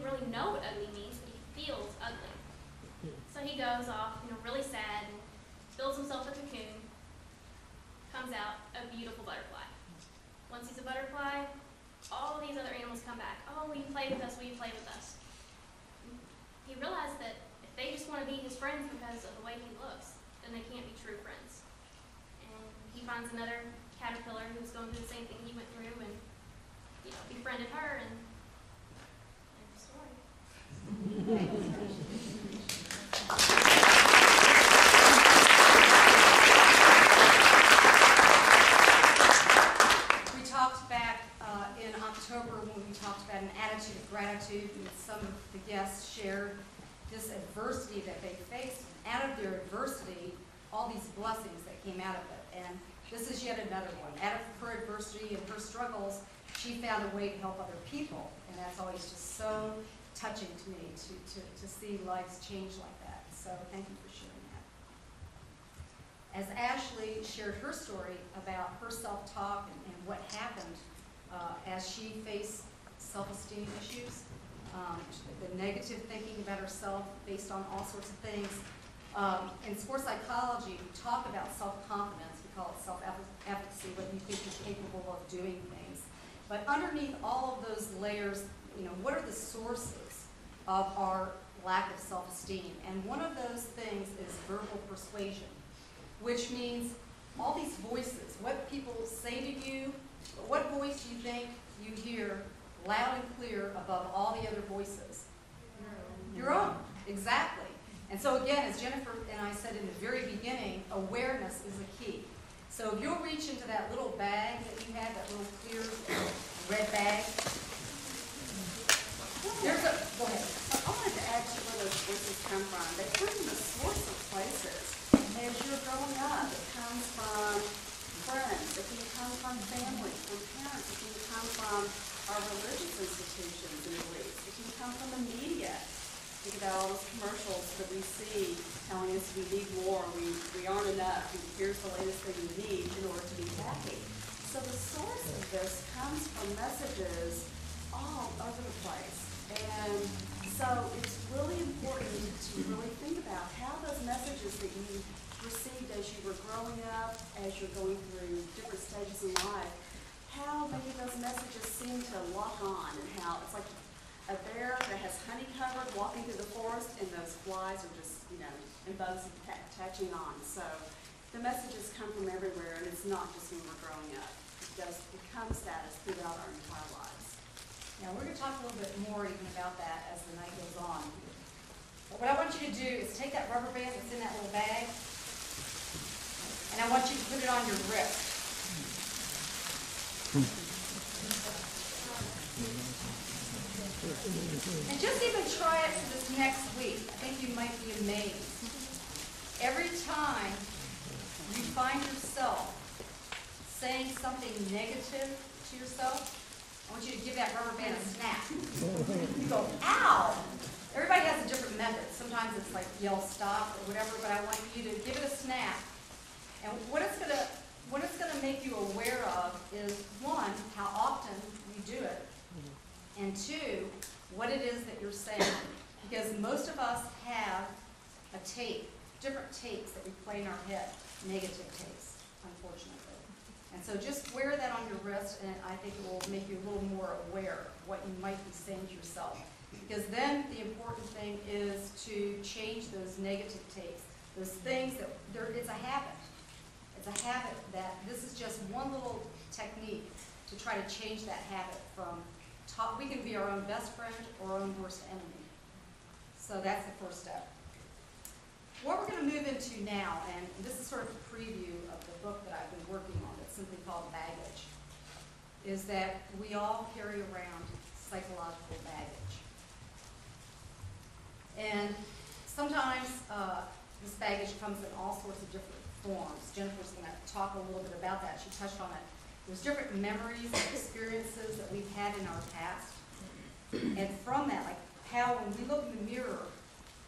really know what ugly means, but he feels ugly. So he goes off, really sad, and builds himself a cocoon, comes out a beautiful butterfly. Once he's a butterfly, all these other animals come back. Oh, will you play with us? Will you play with us? He realized that if they just want to be his friends because of the way he looks, then they can't be true friends. And he finds another caterpillar who's going through the same thing he went through, and befriended her, and end of story. We talked back in October when we talked about an attitude of gratitude, and some of the guests shared this adversity that they faced. Out of their adversity, all these blessings that came out of it. And this is yet another one. Out of her adversity and her struggles, she found a way to help other people. And that's always just so touching to me to see lives change like that. So thank you for sharing that. As Ashley shared her story about her self-talk and what happened as she faced self-esteem issues, the negative thinking about herself based on all sorts of things. In sports psychology, we talk about self-confidence. We call it self-efficacy, whether you think you're capable of doing things. But underneath all of those layers, what are the sources of our lack of self-esteem? And one of those things is verbal persuasion, which means all these voices, what people say to you, what voice do you think you hear loud and clear above all the other voices? Your own, exactly. And so again, as Jennifer and I said in the very beginning, awareness is the key. So if you'll reach into that little bag that you had, that little clear red bag. Go ahead. I wanted to add to where those voices come from. They come from the sorts of places. As you're growing up, it comes from friends. It can come from family, from parents. It can come from our religious institutions and beliefs. It can come from the media. Think about all those commercials that we see telling us we need more, we aren't enough, and here's the latest thing we need in order to be happy. So the source of this comes from messages all over the place. And so it's really important to really think about how those messages that you received as you were growing up, as you're going through different stages in life, how maybe those messages seem to lock on, and how it's like a bear that has honey covered walking through the forest, and those flies are just, and bugs attaching on. So the messages come from everywhere, and it's not just when we're growing up. It becomes that throughout our entire lives. Now we're going to talk a little bit more even about that as the night goes on. But what I want you to do is take that rubber band that's in that little bag, and I want you to put it on your wrist. And just even try it for this next week. I think you might be amazed. Every time you find yourself saying something negative to yourself, I want you to give that rubber band a snap. You go, ow! Everybody has a different method. Sometimes it's like yell stop or whatever, but I want you to give it a snap. And what it's gonna make you aware of is, one, how often you do it, and two, what it is that you're saying. Because most of us have a tape, different tapes that we play in our head, negative tapes, unfortunately. And so just wear that on your wrist, and I think it will make you a little more aware of what you might be saying to yourself. Because then the important thing is to change those negative tapes, those things that, it's a habit. It's a habit that, this is just one little technique to try to change that habit from we can be our own best friend or our own worst enemy. So that's the first step. What we're going to move into now, and this is sort of a preview of the book that I've been working on, that's simply called Baggage, is that we all carry around psychological baggage. And sometimes this baggage comes in all sorts of different forms. Jennifer's going to talk a little bit about that. She touched on it. There's different memories and experiences that we've had in our past. And from that, like how when we look in the mirror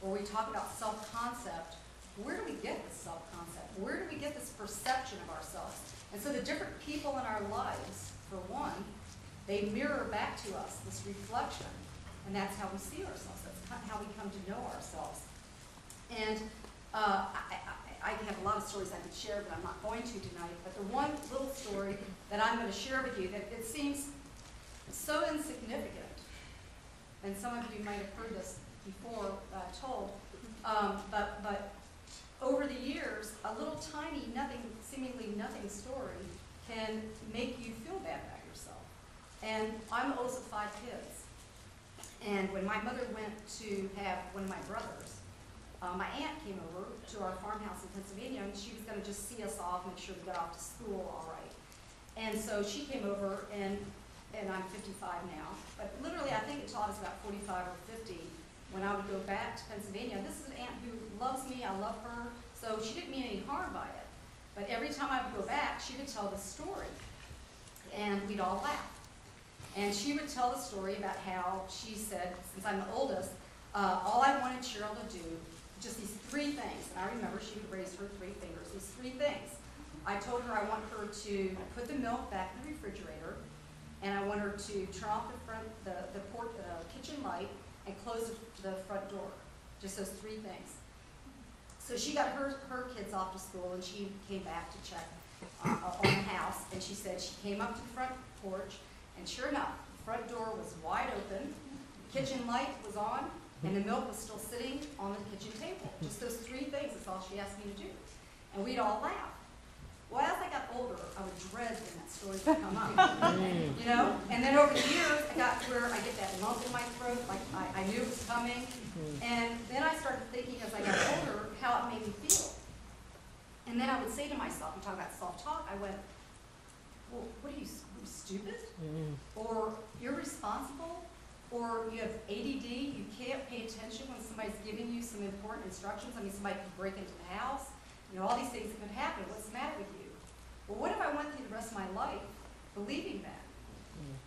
or we talk about self-concept, where do we get this self-concept? Where do we get this perception of ourselves? And so the different people in our lives, for one, they mirror back to us this reflection And that's how we see ourselves. That's how we come to know ourselves. And I have a lot of stories I could share, but I'm not going to tonight. But the one little story that I'm going to share with you that it seems so insignificant, and some of you might have heard this before told, but over the years, a little tiny, seemingly nothing story can make you feel bad about yourself. And I'm the oldest of 5 kids. And when my mother went to have one of my brothers, my aunt came over to our farmhouse in Pennsylvania, and she was going to just see us off, make sure we got off to school all right. And so she came over, and I'm 55 now, but literally I think until I was about 45 or 50, when I would go back to Pennsylvania. This is an aunt who loves me, I love her, so she didn't mean any harm by it. But every time I would go back, she would tell the story, and we'd all laugh. And she would tell the story about how she said, since I'm the oldest, all I wanted Cheryl to do, just these 3 things, and I remember she would raise her 3 fingers, these 3 things. I told her I want her to put the milk back in the refrigerator, and I want her to turn off the kitchen light and close the front door. Just those 3 things. So she got her kids off to school, and she came back to check on the house, and she said she came up to the front porch, and sure enough, the front door was wide open, the kitchen light was on, and the milk was still sitting on the kitchen table. Just those 3 things, that's all she asked me to do. And we'd all laugh. Well, as I got older, I would dread when that story would come up, you know? And then over the years, I got to where I get that lump in my throat, like I knew it was coming. And then I started thinking as I got older how it made me feel. And then I would say to myself, I'm talking about self-talk, I went, well, what are you stupid? Or irresponsible? Or you have ADD, you can't pay attention when somebody's giving you some important instructions. I mean, somebody could break into the house. You know, all these things that could happen. What's the matter with you? Well, what if I went through the rest of my life believing that?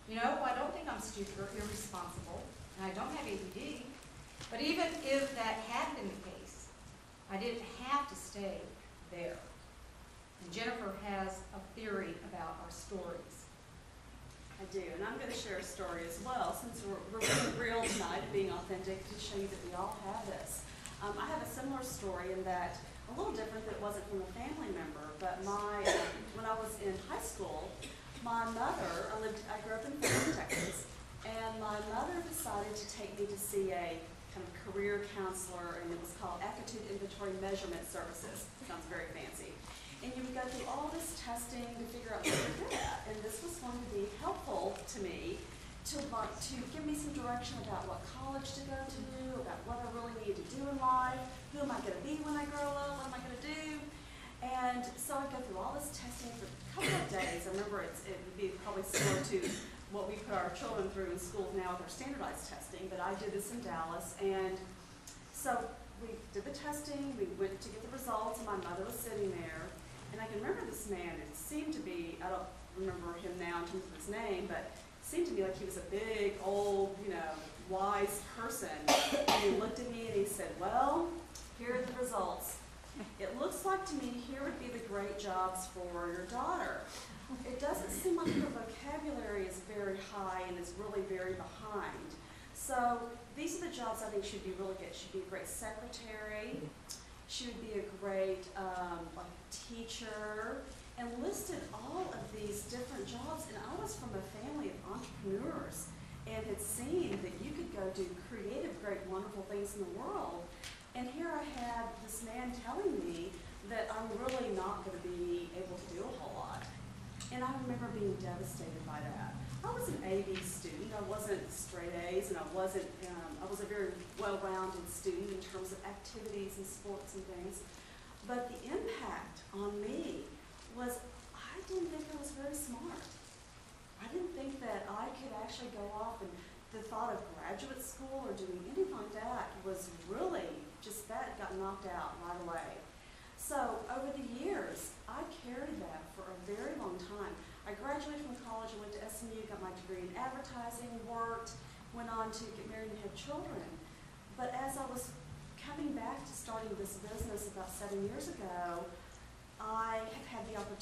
You know, I don't think I'm stupid or irresponsible, and I don't have ADD. But even if that had been the case, I didn't have to stay there. And Jennifer has a theory about our stories. I do, and I'm going to share a story as well, since we're being real tonight, being authentic, to show you that we all have this. I have a similar story in that, a little different, that it wasn't from a family member, but when I was in high school, my mother, I grew up in Fort Texas, and my mother decided to take me to see a kind of career counselor, and it was called Aptitude Inventory Measurement Services. Sounds very fancy. And you would go through all this testing to figure out what you're good at, and this was going to be helpful to me to give me some direction about what college to go to, about what I really need to do in life, who am I going to be when I grow up, what am I going to do? And so I'd go through all this testing for a couple of days. I remember it would be probably similar to what we put our children through in schools now with our standardized testing, but I did this in Dallas. And so we did the testing, we went to get the results, and my mother was sitting there. And I can remember this man, it seemed to be, I don't remember him now in terms of his name, but seemed to me like he was a big, old, you know, wise person. And he looked at me and he said, well, here are the results. It looks like to me here would be the great jobs for your daughter. It doesn't seem like her vocabulary is very high and is really very behind. So these are the jobs I think she'd be really good. She'd be a great secretary. She would be a great like teacher, and listed all of these different jobs. And I was from a family of entrepreneurs and had seen that you could go do creative, great, wonderful things in the world. And here I had this man telling me that I'm really not going to be able to do a whole lot. And I remember being devastated by that. I was an A/B student. I wasn't straight A's, and I was a very well-rounded student in terms of activities and sports and things. But the impact on me was, I didn't think I was very smart. I didn't think that I could actually go off, and the thought of graduate school or doing anything like that was really just, that got knocked out right away. So over the years, I carried that for a very long time. I graduated from college, I went to SMU, got my degree in advertising, worked, went on to get married and have children. But as I was coming back to starting this business about 7 years ago, I have had the opportunity